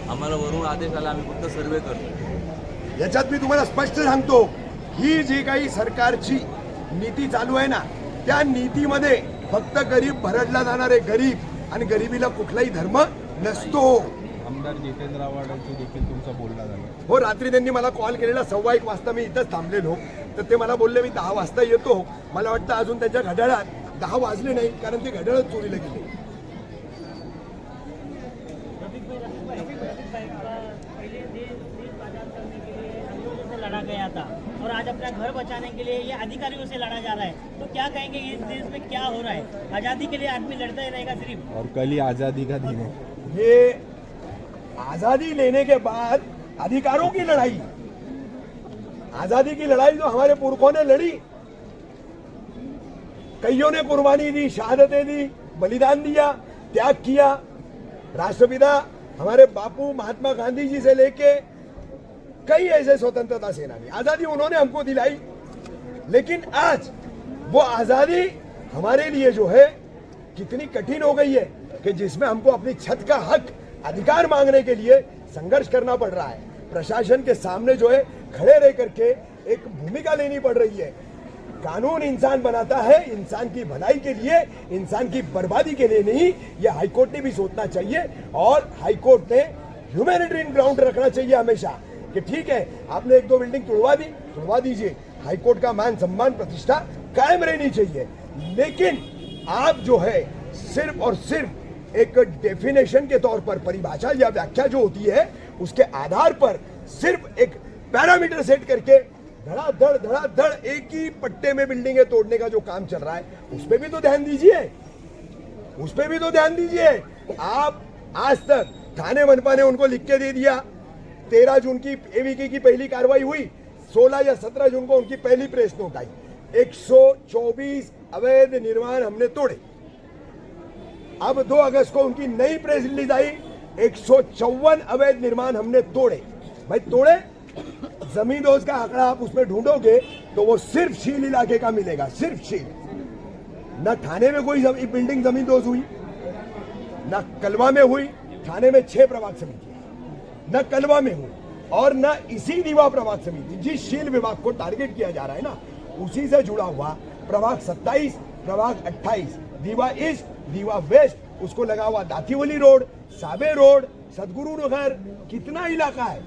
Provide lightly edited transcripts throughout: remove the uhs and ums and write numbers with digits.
आम्हाला वरून आदेश आला, आम्ही फक्त सर्वे करतो. याच्यात मी तुम्हाला स्पष्ट सांगतो, ही जी काही सरकारची नीती चालू आहे ना, त्या नीतीमध्ये फक्त गरीब भरडला जाणारे गरीब आणि गरिबीला कुठलाही धर्म नसतो. आमदार जितेंद्र आव्हाडांशी देखील तुमचा बोलणं झालं? हो, रात्री त्यांनी मला कॉल केलेला 1:15 वाजता. मी इथंच थांबलेलो, तर ते मला बोलले मी 10 वाजता येतो. मला वाटतं अजून त्यांच्या घड्याळात 10 वाजले नाही, कारण ते घड्याळच चोरीला गेले. लड़ा गया था और आज अपना घर बचाने के लिए ये अधिकारियों से लड़ा जा रहा है, तो क्या कहेंगे इस देश में क्या हो रहा है? आज़ादी के लिए आदमी लड़ता ही रहेगा सिर्फ, और कल ही आज़ादी का दिन है. ये आजादी लेने के बाद अधिकारों की लड़ाई, आजादी की लड़ाई जो हमारे पुरखों ने लड़ी, कईयों ने कुर्बानी दी, शहादतें दी, बलिदान दिया, त्याग किया. राष्ट्रपिता हमारे बापू महात्मा गांधी जी से लेके कई ऐसे स्वतंत्रता सेनानी, आजादी उन्होंने हमको दिलाई. लेकिन आज वो आजादी हमारे लिए जो है कितनी कठिन हो गई है कि जिसमें हमको अपनी छत का हक, अधिकार मांगने के लिए संघर्ष करना पड़ रहा है. प्रशासन के सामने जो है खड़े रह करके एक भूमिका लेनी पड़ रही है. कानून इंसान बनाता है इंसान की भलाई के लिए, इंसान की बर्बादी के लिए नहीं. ये हाईकोर्ट ने भी सोचना चाहिए और हाईकोर्ट ने ह्यूमैनिटेरियन ग्राउंड रखना चाहिए हमेशा कि ठीक है, आपने 1-2 बिल्डिंग तुड़वा दीजिए, हाईकोर्ट का मान सम्मान प्रतिष्ठा कायम रहनी चाहिए. लेकिन आप जो है सिर्फ और सिर्फ एक डेफिनेशन के तौर पर, परिभाषा या व्याख्या जो होती है उसके आधार पर सिर्फ एक पैरामीटर सेट करके धड़ाधड़ एक ही पट्टे में बिल्डिंगें तोड़ने का जो काम चल रहा है, उस पर भी तो ध्यान दीजिए, उस पर भी तो ध्यान दीजिए. आप आज तक थाने मनपा ने उनको लिख के दे दिया, 13 जून की एवीके की पहली कार्रवाई हुई, 16 या 17 जून को उनकी पहली प्रेस नोट आई. 124 अवैध निर्माण हमने तोड़े. अब 2 अगस्त को उनकी नई प्रेस रिलीज आई, 154 अवैध निर्माण हमने तोड़े. भाई तोड़े, जमींदोज का आंकड़ा आप उसमें ढूंढोगे तो वो सिर्फ शील इलाके का मिलेगा, सिर्फ शील. न थाने में कोई बिल्डिंग जमींदोज हुई, न कलवा में हुई. थाने में 6 प्रभाग समिति, न कलवा में हुई, और न इसी दीवा प्रभाग समिति जिस शील विभाग को टारगेट किया जा रहा है ना, उसी से जुड़ा हुआ प्रभाग 27, प्रभाग 28, दीवा ईस्ट, दीवा वेस्ट, उसको लगा हुआ दातीवली रोड, साबे रोड, सदगुरु नगर, कितना इलाका है,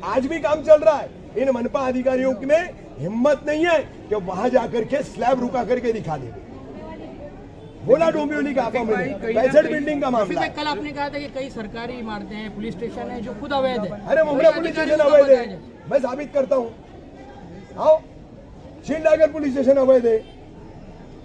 आज भी काम चल रहा है. इन मनपा अधिकारियों में हिम्मत नहीं है कि वहां जाकर के स्लैब रुका करके दिखा देंगे. बोला डोंबिवली का आपा में 65 बिल्डिंग का मामला है. कल आपने कहा था कि कई सरकारी इमारतें हैं, पुलिस स्टेशन है जो खुद अवैध है. अरे मुंबई पुलिस स्टेशन अवैध है, मैं साबित करता हूँ. आओ, शिलडागर पुलिस स्टेशन अवैध है.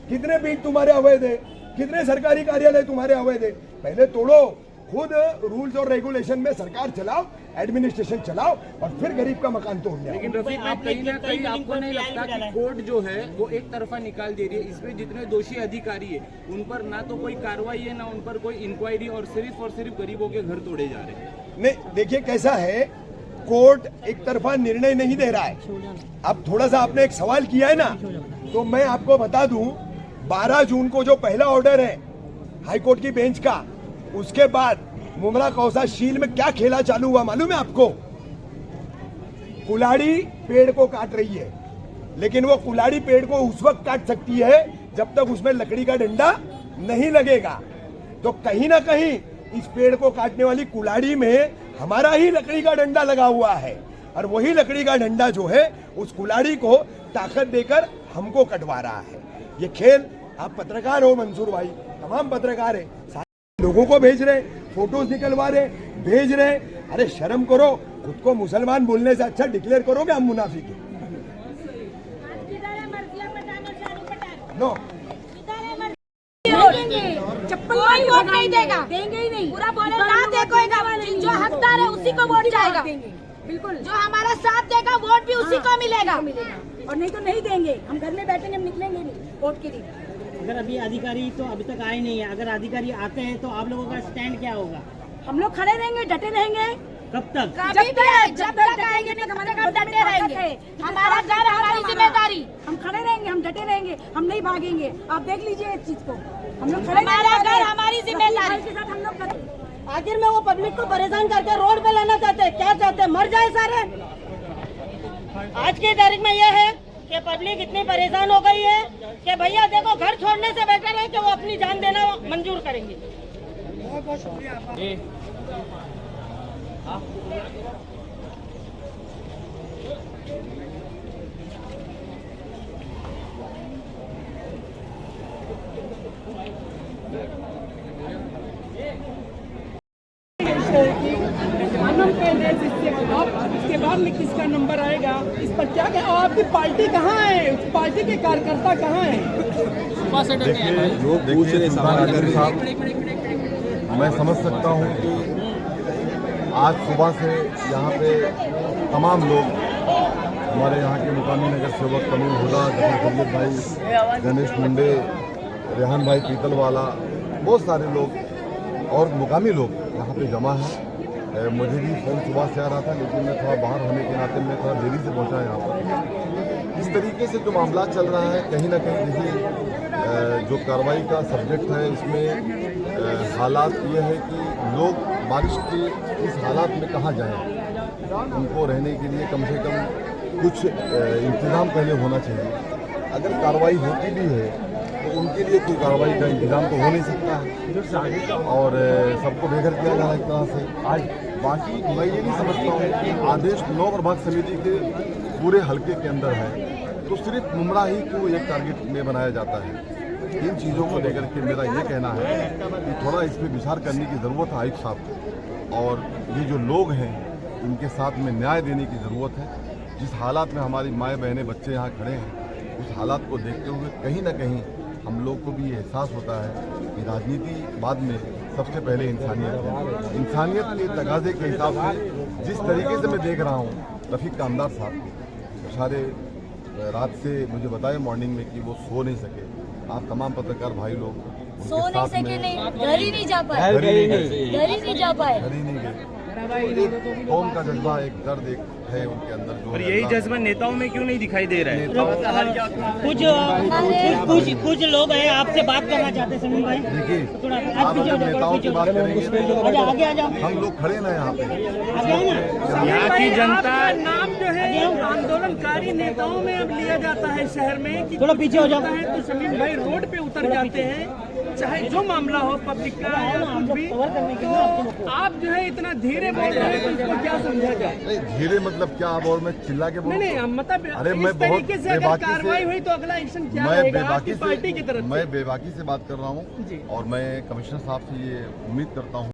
कितने बीट तुम्हारे अवैध है, कितने सरकारी कार्यालय तुम्हारे अवैध है. पहले तोड़ो, खुद रूल्स और रेगुलेशन में सरकार चलाओ, एडमिनिस्ट्रेशन चलाओ, और फिर गरीब का मकान तोड़ लिया. लेकिन रफीक भाई, कहीं ना कहीं आपको नहीं लगता कि कोर्ट जो है वो एक तरफा निकाल दे रही है? इसमें जितने दोषी अधिकारी है उन पर ना तो कोई कार्रवाई है, ना उन पर कोई इंक्वायरी, और सिर्फ गरीबों के घर तोड़े जा रहे हैं. नहीं, देखिए कैसा है, कोर्ट एक तरफा निर्णय नहीं दे रहा है. अब थोड़ा सा आपने एक सवाल किया है ना, तो मैं आपको बता दूं, 12 जून को जो पहला ऑर्डर है हाईकोर्ट की बेंच का, उसके बाद मुमरा कौसा शील में क्या खेला चालू हुआ मालूम है आपको? कुल्हाड़ी पेड़ को काट रही है, लेकिन वो कुल्हाड़ी पेड़ को उस वक्त काट सकती है जब तक उसमें लकड़ी का डंडा नहीं लगेगा. तो कहीं ना कहीं इस पेड़ को काटने वाली कुल्हाड़ी में हमारा ही लकड़ी का डंडा लगा हुआ है, और वही लकड़ी का डंडा जो है उस कुल्हाड़ी को ताकत देकर हमको कटवा रहा है. ये खेल, आप पत्रकार हो मंसूर भाई, तमाम पत्रकार है, लोगों को भेज रहे, फोटोज निकलवा रहे, भेज रहे. अरे शर्म करो, खुद को मुसलमान बोलने से अच्छा डिक्लेयर करो कि हम मुनाफिक हैं. नो, चप्पल वोट नहीं देगा, देंगे ही नहीं. पूरा बोले ना देखोगा, जो हकदार है उसी को वोट जाएगा. बिल्कुल, जो हमारा साथ देगा वोट भी उसी को मिलेगा. और नहीं तो नहीं देंगे. हम घर में बैठेंगे, हम निकलेंगे नहीं वोट के लिए. अगर अभी अधिकारी तो अभी तक आए नहीं है, अगर अधिकारी आते हैं तो आप लोगों का स्टैंड क्या होगा? हम लोग खड़े रहेंगे, डटे रहेंगे. कब तक? जब तक आएंगे नहीं, हमारे घर डटे रहेंगे. हमारा घर हमारी जिम्मेदारी. हम खड़े रहेंगे, हम डटे रहेंगे, हम नहीं भागेंगे. आप देख लीजिए इस चीज को. हम लोग खड़े, हमारा घर हमारी जिम्मेदारी के साथ हम लोग आखिर में वो पब्लिक को परेशान करके रोड पे लाना चाहते हैं, क्या चाहते हैं, मर जाए सारे। आज की तारीख में ये है कि पब्लिक इतनी परेशान हो गई है कि भैया देखो घर छोड़ने से बेटर है कि वो अपनी जान देना मंजूर करेंगे। बहुत बहुत शुक्रिया। इसके बाद में किसका नंबर आएगा, इस पर क्या कहें। और आपकी पार्टी कहाँ है, उस पार्टी के कार्यकर्ता कहाँ हैं? देखिए दूसरे साहब, मैं समझ सकता हूँ कि आज सुबह से यहाँ पे तमाम लोग हमारे यहाँ के मुकामी नगर सेवक तमीम हुदा, जफर भाई, गणेश मुंडे, रेहान भाई पीतलवाला, बहुत सारे लोग और मुकामी लोग यहाँ पे जमा हैं। मुझे भी फ़ोन सुबह से आ रहा था, लेकिन मैं थोड़ा बाहर होने के नाते मैं थोड़ा देरी से पहुँचा यहाँ पर। इस तरीके से जो मामला चल रहा है, कहीं ना कहीं देखिए जो कार्रवाई का सब्जेक्ट है इसमें हालात ये है कि लोग बारिश के इस हालात में कहाँ जाएं, उनको रहने के लिए कम से कम कुछ इंतज़ाम पहले होना चाहिए। अगर कार्रवाई होती भी है तो उनके लिए कोई कार्रवाई का इंतजाम तो हो नहीं सकता है और सबको बेघर किया जा रहा है एक तरह से। बाकी मैं ये नहीं समझता हूँ कि आदेश 9 प्रभाग समिति के पूरे हलके के अंदर है तो सिर्फ मुमरा ही को एक टारगेट में बनाया जाता है। इन चीज़ों को लेकर के मेरा ये कहना है कि थोड़ा इस पर विचार करने की ज़रूरत है आयुक्त साहब को, और ये जो लोग हैं इनके साथ में न्याय देने की ज़रूरत है। जिस हालात में हमारी माएँ बहनें बच्चे यहाँ खड़े हैं, उस हालात को देखते हुए कहीं ना कहीं हम लोग को भी ये एहसास होता है कि राजनीति बाद में सबसे पहले इंसानियत है। इंसानियत के तकाजे के हिसाब से जिस तरीके से मैं देख रहा हूँ, रफ़ीक कामदार साहब सारे रात से मुझे बताए मॉर्निंग में कि वो सो नहीं सके। आप तमाम पत्रकार भाई लोग सो नहीं सके, नहीं घर ही नहीं जा पाए, घर ही नहीं जा पाए, घर ही नहीं गए। एक कौम का जज्बा, एक दर्द एक है उनके अंदर जो, और यही जज्बा नेताओं में क्यों नहीं दिखाई दे रहा है? कुछ लोग हैं आपसे बात करना चाहते हैं समीर भाई। देखिए आप अगर नेताओं की बात करेंगे तो आगे आ जाओ, हम लोग खड़े ना यहाँ पे। यहाँ की जनता नाम जो है आंदोलनकारी नेताओं में अब लिया जाता है शहर में कि थोड़ा पीछे हो जाओ। तो समीर भाई रोड पे उतर जाते हैं, चाहे जो मामला हो पब्लिक का या कुछ भी। तो आप जो है इतना धीरे बोल रहे हैं तो इसको क्या समझा जाए? नहीं धीरे मतलब क्या आप और मैं चिल्ला के बोलूं? नहीं मतलब अरे मैं इस बहुत तरीके से अगर कार्रवाई हुई तो अगला एक्शन क्या रहेगा आपकी पार्टी की तरफ से? मैं बेबाकी से बात कर रहा हूँ और मैं कमिश्नर साहब से ये उम्मीद करता हूँ